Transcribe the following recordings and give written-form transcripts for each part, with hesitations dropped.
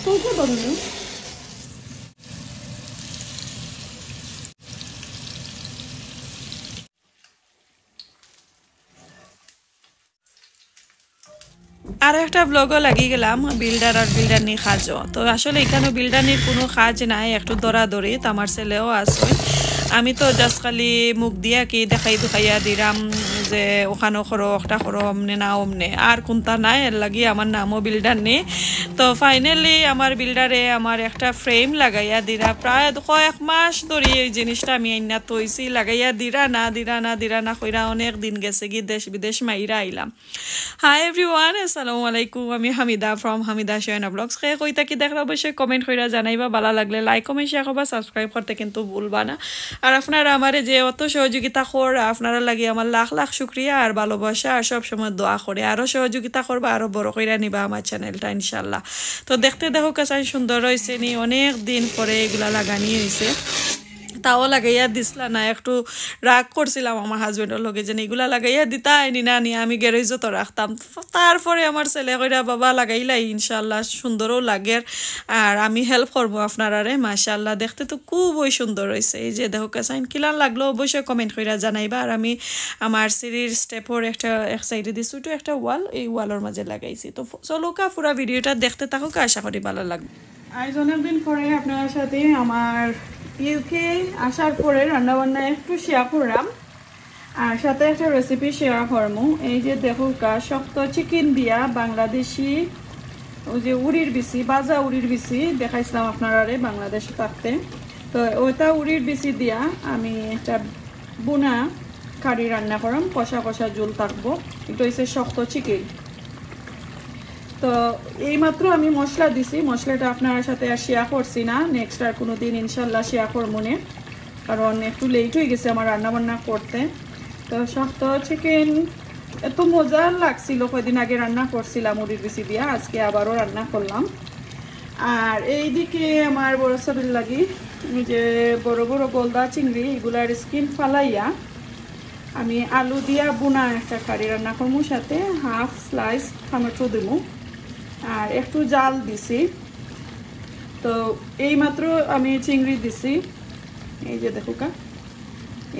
Soğuka banıyor. আর একটা ব্লগও লাগিয়ে গেলাম বিল্ডার আর বিল্ডার নিয়ে কাজও। তো আসলে এখানে বিল্ডার নিয়ে কোনো কাজ নাই, একটু দৌড়াদৌড়ি। তো আমার ছেলেও আছে, আমি তো জাস্ট খালি মুখ দিয়া কি দেখাইয়া দিলাম যে ওখানে করো একটা করো অমনে না অমনে, আর কোনটা নাই, এর লাগি আমার নামও বিল্ডার নেই। তো ফাইনালি আমার বিল্ডারে আমার একটা ফ্রেম লাগাইয়া দিরা, প্রায় কয়েক মাস ধরে এই জিনিসটা আমি আইনা তৈছি, লাগাইয়া দিরা না কইরা অনেক দিন গেছে কি দেশ বিদেশ মাইরা আইলাম। হাই এভরিওয়ান, আসসালামু আলাইকুম। আমি হামিদা ফ্রম হামিদা শোয়েনা ব্লগস। কইতা কি দেখলে অবশ্যই কমেন্ট কইরা জানাইবা, ভালো লাগলে লাইক কমেন্ট শেয়ার করবা, সাবস্ক্রাইব করতে কিন্তু ভুলবা না। আর আপনারা আমারে যে অত সহযোগিতা করা, আপনারা লাগি আমার লাখ লাখ শুক্রিয়া আর ভালোবাসা, আর সব সময় দোয়া করে আরো সহযোগিতা করবা, আরো বড় কইরা নিবা আমার চ্যানেলটা ইনশাল্লাহ। তো দেখতে দেখো কাছে সুন্দর হয়েছে নি, অনেক দিন পরে এগুলা লাগানি হয়েছে। তাও লাগাইয়া দিসলা না, একটু রাগ করছিলাম আমার হাজবেন্ডের লগে যে এগুলা লাগাইয়া দিতা আইনি না নি, আমি গ্যারেজও তো রাখতাম। তারপরে আমার ছেলে কইরা বাবা লাগাইলাই, ইনশাল্লাহ সুন্দরও লাগে আর আমি হেল্প করবো আপনারারে। মাশাল্লাহ দেখতে তো খুবই সুন্দর হয়েছে। এই যে দেখো কাসাইন কিলান লাগলো অবশ্যই কমেন্ট কইরা জানাইবা। আর আমি আমার সিঁড়ির স্টেপর একটা এক সাইডে দিছি, তো একটা ওয়াল, এই ওয়ালের মাঝে লাগাইছি। তো চলো কা পুরা ভিডিওটা দেখতে থাকুক, আশা করি ভালো লাগবে। আজ অনেকদিন পরে আপনার সাথে আমার ইউকে আসার পরে রান্নাবান্না একটু শেয়ার করলাম, আর সাথে একটা রেসিপি শেয়ার করবো। এই যে দেখো শক্ত চিকেন দিয়া বাংলাদেশি ওই যে উড়ির বিচি, বাজা উড়ির বিচি দেখাইছিলাম আপনারা বাংলাদেশে থাকতে। তো ওইটা উড়ির বিচি দিয়া আমি একটা বুনা কারি রান্না করলাম, কষা কষা ঝোল থাকবো। এটা হচ্ছে শক্ত চিকেন। তো এইমাত্র আমি মশলা দিছি, মশলাটা আপনার সাথে আর শেয়ার করছি না, নেক্সট আর কোনো দিন ইনশাল্লাহ শেয়ার করবো না, কারণ একটু লেট হয়ে গেছে আমার রান্নাবান্না করতে। তো শক্ত চিকেন এত মজা লাগছিল, কয়েকদিন আগে রান্না করছিলাম মুড়ির বিচি দিয়া, আজকে আবারও রান্না করলাম। আর এইদিকে আমার বড় সাবির লাগি যে বড় বড় গলদা চিংড়ি, এগুলার স্কিন ফালাইয়া আমি আলু দিয়া বুনা একটা কারি রান্না করবো, সাথে হাফ স্লাইস টমেটো দেবো আর একটু জাল দিছি। তো এইমাত্র আমি চিংড়ি দিছি, এই যে দেখো কা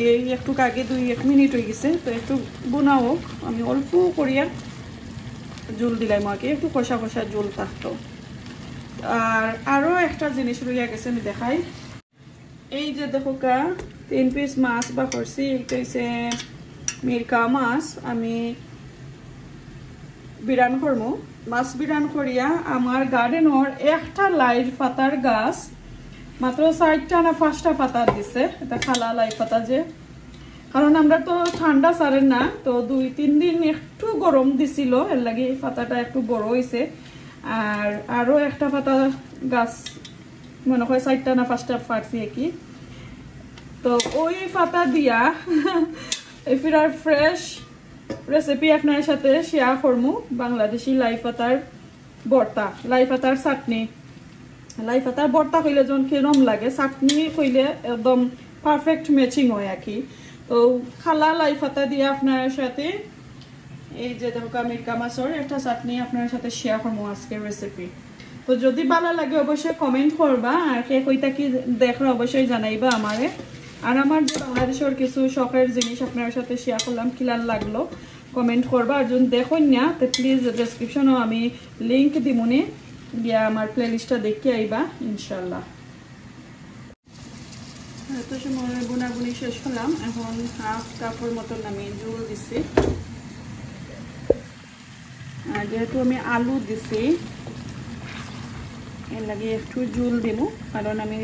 এই একটু আগে 2-1 মিনিট হয়ে গেছে। তো একটু বুনা হোক, আমি অল্প করিয়া জল দিলাম, আগে একটু কষা কষা জল থাকতো। আর আরো একটা জিনিস রইয়া গেছে, আমি দেখাই। এই যে দেখো কা 3 পিস মাছ বা করছি, এটা হচ্ছে মিরকা মাছ। আমি বিরান করবো, মাছ বিরান করিয়া আমার গার্ডেনর একটা লাইট পাতার গাছ মাত্র 4টা না 5টা পাতা দিছে। এটা খালা লাই পাতা, যে কারণ আমরা তো ঠান্ডা সারেন না, তো 2-3 দিন একটু গরম দিছিল, এর লাগে এই পাতাটা একটু বড় হয়েছে। আর আরো একটা পাতা গাছ মনে হয় 4টা না 5টা পারছি কি। তো ওই পাতা দিয়া ফিরার ফ্রেশ রেসিপি আপনার সাথে শেয়ার করবো, বাংলাদেশি লাই পাতার ভর্তা, লাই পাতার চাটনি। লাই পাতার ভর্তা কইলে যখন কিরম লাগে, চাটনি কইলে একদম পারফেক্ট ম্যাচিং হয় আর কি। তো খালা লাই পাতা দিয়ে আপনার সাথে এই যে দেখো মিরকা মাছের একটা চাটনি আপনার সাথে শেয়ার করবো আজকের রেসিপি। তো যদি ভালো লাগে অবশ্যই কমেন্ট করবা, আর কে কইতা কি দেখো অবশ্যই জানাইবা আমারে। আর আমার যে বাংলাদেশের কিছু শখের জিনিস আপনার সাথে শেয়ার করলাম, কিলান লাগলো কমেন্ট করবা। আর যদি দেখুন না তো প্লিজ ডেসক্রিপশনও আমি লিঙ্ক দিমুনি, গিয়া আমার প্লে লিস্টটা দেখে আইবা ইনশাল্লাহ। এত সময় বুনাবুনি শেষ করলাম, এখন হাফ কাপের মতন আমি জল দিছি। আর যেহেতু আমি আলু দিছি এর লাগে একটু জল দিব, কারণ আমি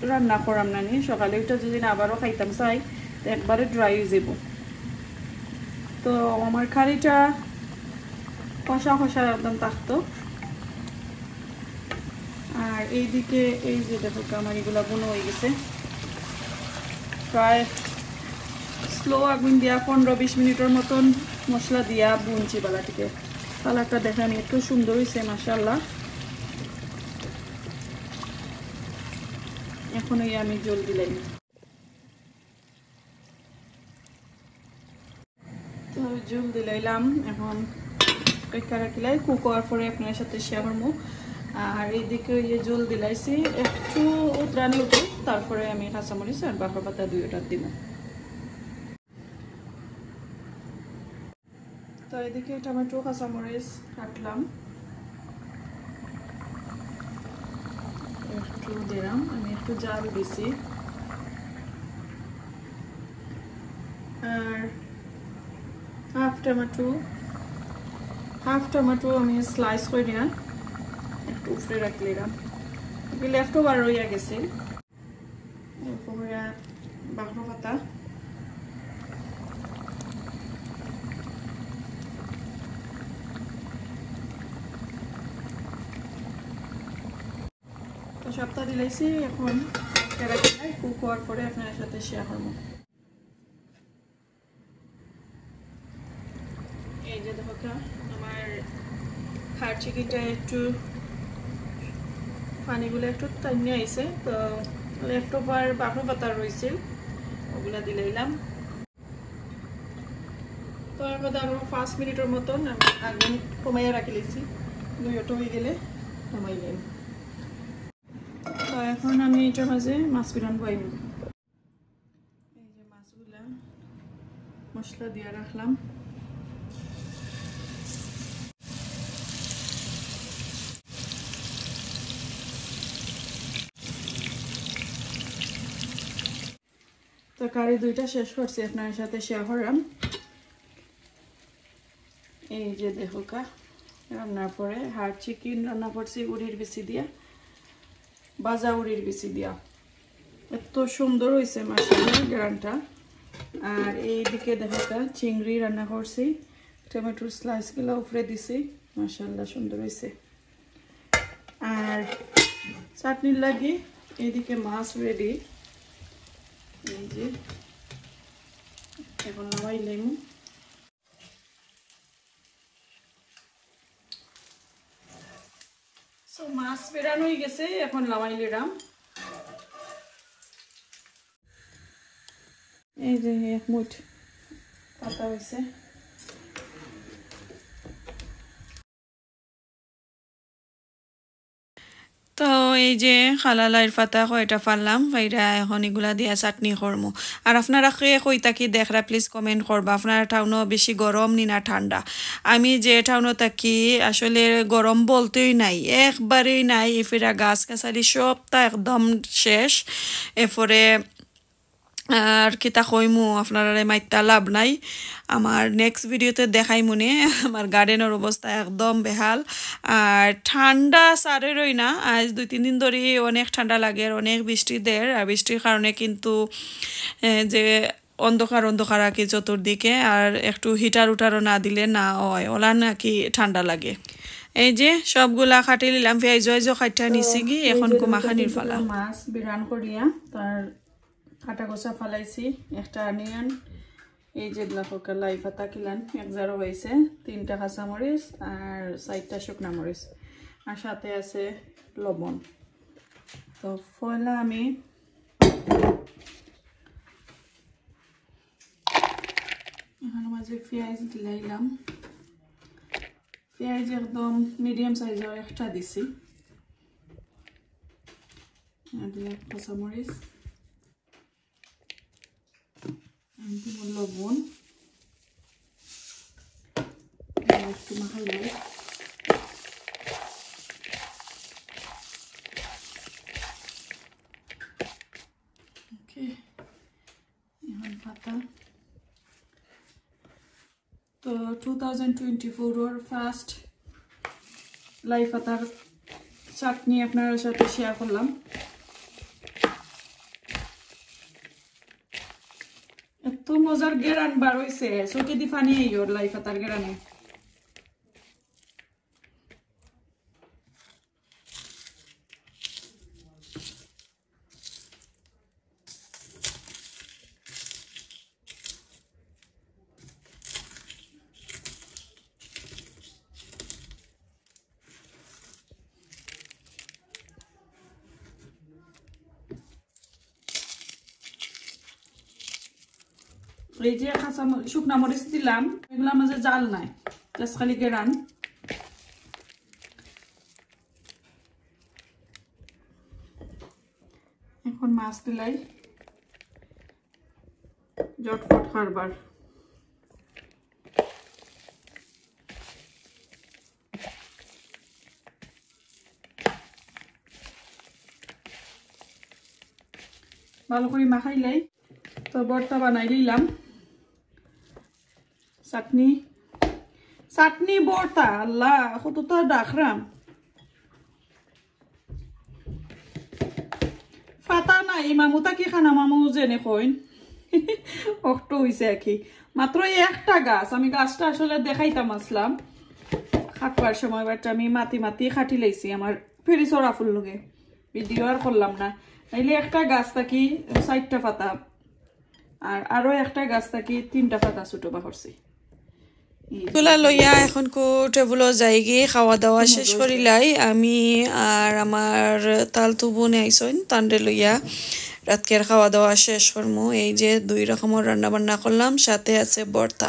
রান্না করাম না, সকালে ওইটা যদি আবারও খাইতাম চাই তো একবারে ড্রাই হয়ে যাব। তো আমার কারিটা কষা কষা একদম থাকতো। আর এইদিকে এই যে দেখো আমার এগুলা বুনো হয়ে গেছে, প্রায় স্লো আগুন দিয়া 15-20 মিনিটের মতন মশলা দিয়া বুনছি বালাটিকে। কালারটা দেখেন একটু সুন্দর হয়েছে মাশাআল্লাহ। এখন আমি জল দিলাম, তো জল দিলাম। এখন কারা কিলাই কুক হওয়ার পরে আপনার সাথে শেয়ার করবো। আর এইদিকে ইয়ে জল দিলাইছি একটু উতরানি উঠুক, তারপরে আমি কাঁচামরিচ আর বাঁকড়া পাতা দুইটা দিব। তো এদিকে টমেটো কাঁচামরিচ কাটলাম, একটু দিলাম, আমি একটু জাল দিছি। আর হাফ টমেটো আমি স্লাইস করে দিলাম, একটু উপরে রাখলাম, লেফট ওভার রইয়া গেছে। এরপরে বাঁকড়া পাতা, তো সবটা দিলাইছি। এখন কেরাটিটায় কুক হওয়ার পরে আপনার সাথে শেয়ার করবো। এই যে দেখো আমার হাড় চিকেনটা একটু পানিগুলো একটু টাইমে আইছে, তো লেফট ওভার বাঁকড়া পাতা রয়েছিল ওগুলা দিলাইলাম। তো এর মধ্যে আরো 5 মিনিটের মতন আমি আগুন কমাইয়া রাখি লেছি, দুইটা হয়ে গেলে কমাইলাম। তো এখন আমি এটার মাঝে মাছ বিরান বইব। এই যে মাছগুলা মশলা দিয়ে রাখলাম, তরকারি দুইটা শেষ করছি, আপনার সাথে শেয়ার করলাম। এই যে দেখো রান্নার পরে হাড় চিকেন রান্না করছি উড়ির বিচি দিয়া, বাজা উড়ির বিচি দিয়া, এত সুন্দর হয়েছে মাশাআল্লাহ গ্রানটা। আর এইদিকে দেখো চিংড়ি রান্না করছি, টমেটোর স্লাইস গুলো উপরে দিছি, মাশাআল্লাহ সুন্দর হয়েছে। আর চাটনির লাগি এইদিকে মাছ রেডি, এই যে এখন নামাইলাম। সো মাছ বেরানো হয়ে গেছে, এখন নামাইলাম। এই যে এক মুঠ পাতা হয়েছে। তো এই যে খালালাইর পাতা কয়টা ফারলাম, ফাইরা এখন এগুলা দিয়া চাটনি করমু। আর আপনারা খেয়ে কইতা কি দেখরা প্লিজ কমেন্ট করবা, আপনারা টাউনও বেশি গরম নি না ঠান্ডা। আমি যে টাউনও থাকি আসলে গরম বলতেই নাই, একবারেই নাই। এফিরা গাছ গাছালি সবটা একদম শেষ। এরপরে আর কিতা কইমু, আপনারা মাইতা লাভ নাই। আমার নেক্সট ভিডিওতে দেখাই মনে আমার গার্ডেনের অবস্থা একদম বেহাল। আর ঠান্ডা সারেরই না, আজ 2-3 দিন ধরে অনেক ঠান্ডা লাগে, আর অনেক বৃষ্টি দেয়। আর বৃষ্টির কারণে কিন্তু যে অন্ধকার আর কি চতুর্দিকে, আর একটু হিটার উটারও না দিলে না হয়, ওলা নাকি ঠান্ডা লাগে। এই যে সবগুলা খাটি নিলাম, পেঁয়াজ খাইটা নিছি কি এখন কুমাখানির ফালা মাছ বিরান করিয়া তার কাটা গোছা ফালাইছি, একটা অনিয়ন, এই যে লাই পাতা কিলান 1 জারো হয়েছে, 3টা কাঁচামরিচ আর 4টা শুকনা মরিচ, আর সাথে আছে লবণ। তো পয়লা আমি এখানে মাঝে পেঁয়াজ দিলাইলাম, পেঁয়াজ একদম মিডিয়াম সাইজের একটা দিছি, আর দিলাম কাঁচামরিচ, লবণ একটু মাখাইলাম। ওকে, এখন পাতা। তো 2024 ফার্স্ট লাই পাতার চাটনি আপনার সাথে শেয়ার করলাম। এত মজার গেরান বার হইছে, চোখে দি ফানি আইয়োর লাই পাতার গেরানে। এই যে কাঁচা শুকনা মরিচ দিলাম, এগুলোর মাঝে জাল নাই, জাস্ট খালি গেরান। এখন মাছ দিলাই জটফট খাবার ভালো করে মাখাইলাই তো ভর্তা বানাই নিলাম চাটনি চাটনি ভর্তা আল্লাহ কত তো ডাকরাম ফাতা নাই মামুতা কি খানা মামু জেনে কইন অক্ট হইছে কি মাত্র একটা গাছ আমি গাছটা আসলে দেখাইতাম আসলাম খাটবার সময় বাট আমি মাটি মাটি খাটি লাইছি আমার ফেরি চড়া ফুল লগে ভিডিও আর করলাম না নাইলে একটা গাছ থাকি 4টা পাতা আর আরো একটা গাছ থাকি 3টা পাতা ছোট বা করছি তুলা লইয়া এখন কো টেবুলও যাইগে খাওয়া দাওয়া শেষ করিলাই আমি আর আমার তালতু বোনে আইসন তান্ডে লইয়া রাতকের খাওয়া দাওয়া শেষ করমু এই যে 2 রকমের রান্না বান্না করলাম সাথে আছে ভর্তা